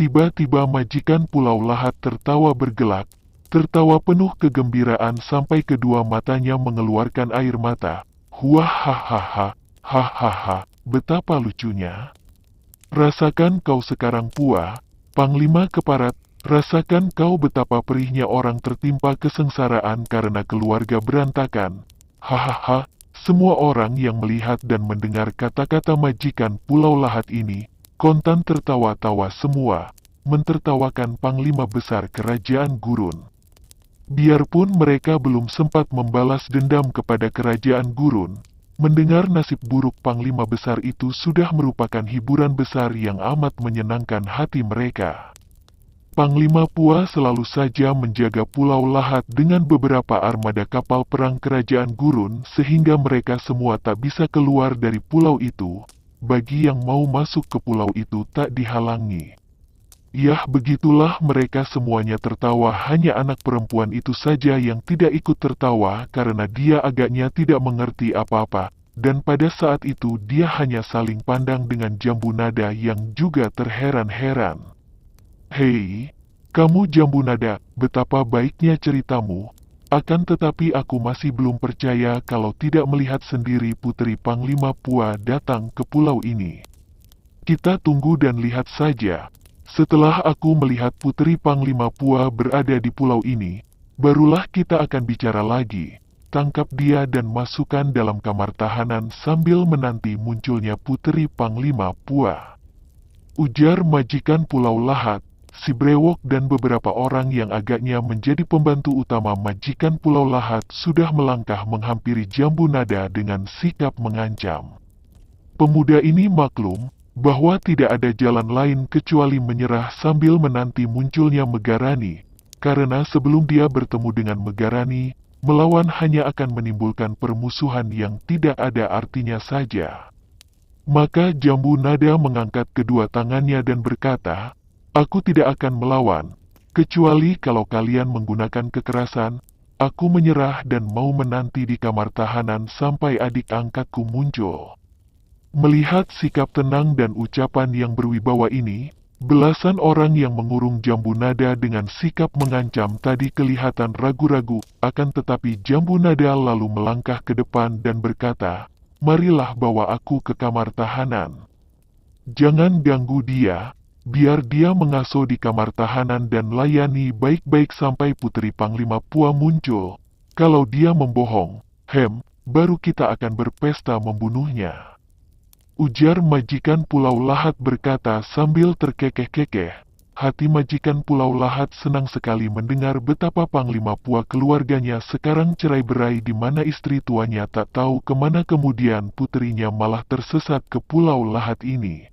Tiba-tiba majikan Pulau Lahat tertawa bergelak, tertawa penuh kegembiraan sampai kedua matanya mengeluarkan air mata. Hahaha, hahaha, betapa lucunya. Rasakan kau sekarang Pua, Panglima Keparat, rasakan kau betapa perihnya orang tertimpa kesengsaraan karena keluarga berantakan. Hahaha, semua orang yang melihat dan mendengar kata-kata majikan Pulau Lahat ini, kontan tertawa-tawa semua, mentertawakan Panglima Besar Kerajaan Gurun. Biarpun mereka belum sempat membalas dendam kepada Kerajaan Gurun, mendengar nasib buruk Panglima Besar itu sudah merupakan hiburan besar yang amat menyenangkan hati mereka. Panglima Pua selalu saja menjaga Pulau Lahat dengan beberapa armada kapal perang Kerajaan Gurun sehingga mereka semua tak bisa keluar dari pulau itu. Bagi yang mau masuk ke pulau itu tak dihalangi. Yah, begitulah mereka semuanya tertawa, hanya anak perempuan itu saja yang tidak ikut tertawa karena dia agaknya tidak mengerti apa-apa, dan pada saat itu dia hanya saling pandang dengan Jambu Nada yang juga terheran-heran. Hei, kamu Jambu Nada, betapa baiknya ceritamu. Akan tetapi aku masih belum percaya kalau tidak melihat sendiri Putri Panglima Pua datang ke pulau ini. Kita tunggu dan lihat saja. Setelah aku melihat Putri Panglima Pua berada di pulau ini, barulah kita akan bicara lagi. Tangkap dia dan masukkan dalam kamar tahanan sambil menanti munculnya Putri Panglima Pua. Ujar majikan Pulau Lahat. Si Brewok dan beberapa orang yang agaknya menjadi pembantu utama majikan Pulau Lahat sudah melangkah menghampiri Jambu Nada dengan sikap mengancam. Pemuda ini maklum bahwa tidak ada jalan lain kecuali menyerah sambil menanti munculnya Megarani, karena sebelum dia bertemu dengan Megarani, melawan hanya akan menimbulkan permusuhan yang tidak ada artinya saja. Maka Jambu Nada mengangkat kedua tangannya dan berkata, "Aku tidak akan melawan, kecuali kalau kalian menggunakan kekerasan. Aku menyerah dan mau menanti di kamar tahanan sampai adik angkatku muncul." Melihat sikap tenang dan ucapan yang berwibawa ini, belasan orang yang mengurung Jambu Nada dengan sikap mengancam tadi kelihatan ragu-ragu, akan tetapi Jambu Nada lalu melangkah ke depan dan berkata, "Marilah bawa aku ke kamar tahanan. Jangan ganggu dia. Biar dia mengasuh di kamar tahanan dan layani baik-baik sampai Putri Panglima Pua muncul. Kalau dia membohong, baru kita akan berpesta membunuhnya." Ujar majikan Pulau Lahat berkata sambil terkekeh-kekeh. Hati majikan Pulau Lahat senang sekali mendengar betapa Panglima Pua keluarganya sekarang cerai-berai di mana istri tuanya tak tahu kemana, kemudian putrinya malah tersesat ke Pulau Lahat ini.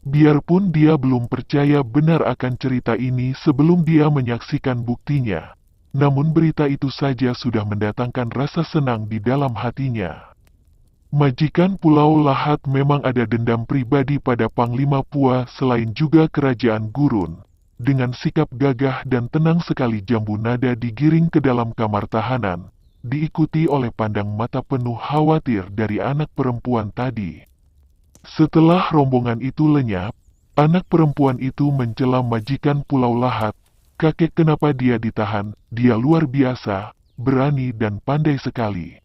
Biarpun dia belum percaya benar akan cerita ini sebelum dia menyaksikan buktinya, namun berita itu saja sudah mendatangkan rasa senang di dalam hatinya. Majikan Pulau Lahat memang ada dendam pribadi pada Panglima Pua selain juga Kerajaan Gurun. Dengan sikap gagah dan tenang sekali Jambu Nada digiring ke dalam kamar tahanan, diikuti oleh pandang mata penuh khawatir dari anak perempuan tadi. Setelah rombongan itu lenyap, anak perempuan itu mencela majikan Pulau Lahat. "Kakek, kenapa dia ditahan? Dia luar biasa, berani dan pandai sekali.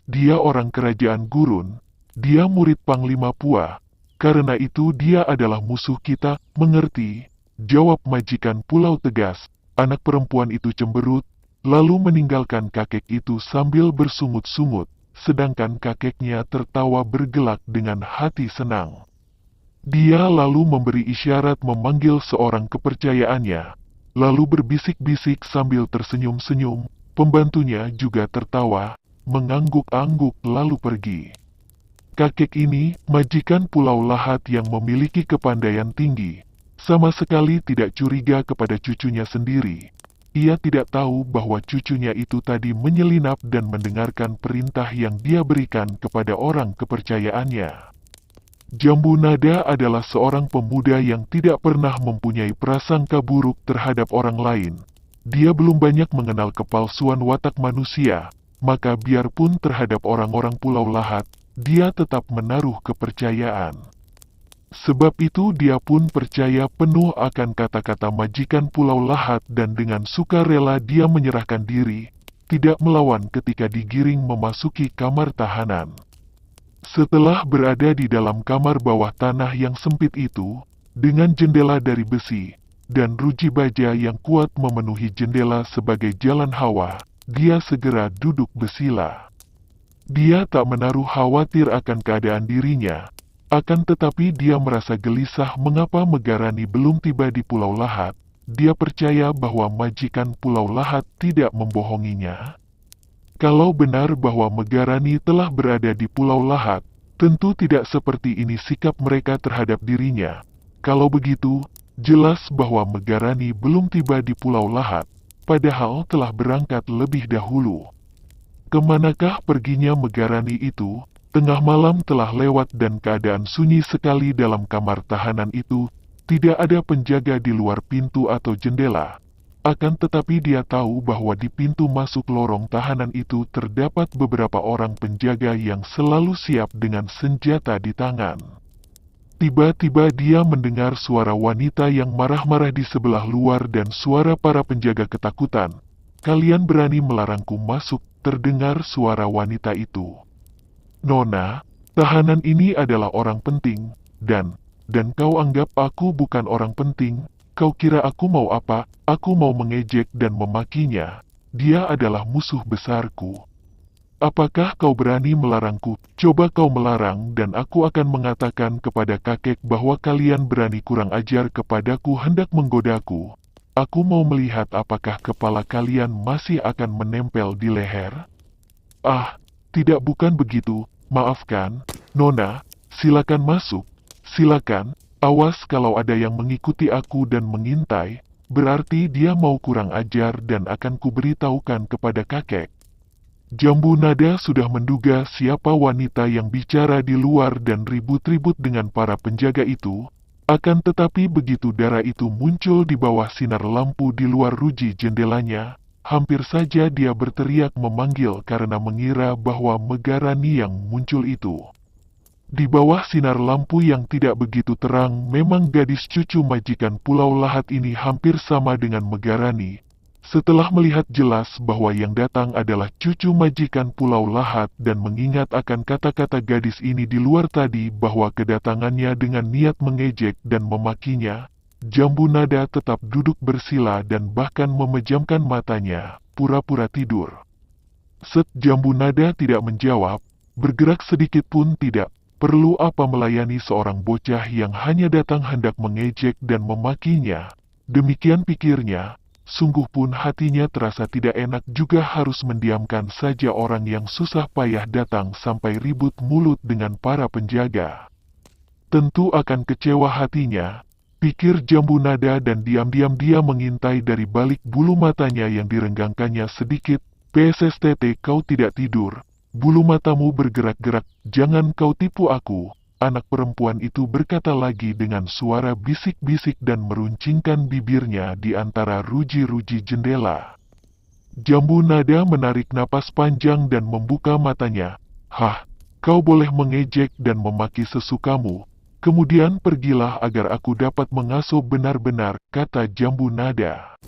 Dia orang Kerajaan Gurun, dia murid Panglima Pua, karena itu dia adalah musuh kita, mengerti?" Jawab majikan Pulau tegas. Anak perempuan itu cemberut, lalu meninggalkan kakek itu sambil bersungut-sungut. Sedangkan kakeknya tertawa bergelak dengan hati senang. Dia lalu memberi isyarat memanggil seorang kepercayaannya, lalu berbisik-bisik sambil tersenyum-senyum. Pembantunya juga tertawa, mengangguk-angguk lalu pergi. Kakek ini, majikan Pulau Lahat yang memiliki kepandaian tinggi, sama sekali tidak curiga kepada cucunya sendiri. Ia tidak tahu bahwa cucunya itu tadi menyelinap dan mendengarkan perintah yang dia berikan kepada orang kepercayaannya. Jambu Nada adalah seorang pemuda yang tidak pernah mempunyai prasangka buruk terhadap orang lain. Dia belum banyak mengenal kepalsuan watak manusia, maka biarpun terhadap orang-orang Pulau Lahat, dia tetap menaruh kepercayaan. Sebab itu dia pun percaya penuh akan kata-kata majikan Pulau Lahat dan dengan sukarela dia menyerahkan diri, tidak melawan ketika digiring memasuki kamar tahanan. Setelah berada di dalam kamar bawah tanah yang sempit itu, dengan jendela dari besi, dan ruji baja yang kuat memenuhi jendela sebagai jalan hawa, dia segera duduk bersila. Dia tak menaruh khawatir akan keadaan dirinya, akan tetapi dia merasa gelisah mengapa Megarani belum tiba di Pulau Lahat. Dia percaya bahwa majikan Pulau Lahat tidak membohonginya. Kalau benar bahwa Megarani telah berada di Pulau Lahat, tentu tidak seperti ini sikap mereka terhadap dirinya. Kalau begitu, jelas bahwa Megarani belum tiba di Pulau Lahat, padahal telah berangkat lebih dahulu. Kemanakah perginya Megarani itu? Tengah malam telah lewat dan keadaan sunyi sekali dalam kamar tahanan itu, tidak ada penjaga di luar pintu atau jendela. Akan tetapi dia tahu bahwa di pintu masuk lorong tahanan itu terdapat beberapa orang penjaga yang selalu siap dengan senjata di tangan. Tiba-tiba dia mendengar suara wanita yang marah-marah di sebelah luar dan suara para penjaga ketakutan. "Kalian berani melarangku masuk," terdengar suara wanita itu. "Nona, tahanan ini adalah orang penting, dan kau anggap aku bukan orang penting. Kau kira aku mau apa? Aku mau mengejek dan memakinya. Dia adalah musuh besarku. Apakah kau berani melarangku? Coba kau melarang dan aku akan mengatakan kepada kakek bahwa kalian berani kurang ajar kepadaku hendak menggodaku. Aku mau melihat apakah kepala kalian masih akan menempel di leher." "Ah, tidak, bukan begitu. Maafkan, Nona, silakan masuk. Silakan, awas kalau ada yang mengikuti aku dan mengintai, berarti dia mau kurang ajar dan akan kuberitahukan kepada kakek." Jambu Nada sudah menduga siapa wanita yang bicara di luar dan ribut-ribut dengan para penjaga itu, akan tetapi begitu darah itu muncul di bawah sinar lampu di luar ruji jendelanya, hampir saja dia berteriak memanggil karena mengira bahwa Megarani yang muncul itu. Di bawah sinar lampu yang tidak begitu terang, memang gadis cucu majikan Pulau Lahat ini hampir sama dengan Megarani. Setelah melihat jelas bahwa yang datang adalah cucu majikan Pulau Lahat dan mengingat akan kata-kata gadis ini di luar tadi bahwa kedatangannya dengan niat mengejek dan memakinya, Jambu Nada tetap duduk bersila dan bahkan memejamkan matanya, pura-pura tidur. Jambu Nada tidak menjawab, bergerak sedikit pun tidak. Perlu apa melayani seorang bocah yang hanya datang hendak mengejek dan memakinya? Demikian pikirnya. Sungguh pun hatinya terasa tidak enak juga harus mendiamkan saja orang yang susah payah datang sampai ribut mulut dengan para penjaga. Tentu akan kecewa hatinya, pikir Jambu Nada dan diam-diam dia mengintai dari balik bulu matanya yang direnggangkannya sedikit. "PSSTT, kau tidak tidur. Bulu matamu bergerak-gerak, jangan kau tipu aku." Anak perempuan itu berkata lagi dengan suara bisik-bisik dan meruncingkan bibirnya di antara ruji-ruji jendela. Jambu Nada menarik napas panjang dan membuka matanya. "Hah, kau boleh mengejek dan memaki sesukamu. Kemudian pergilah agar aku dapat mengasuh benar-benar," kata Jambu Nada.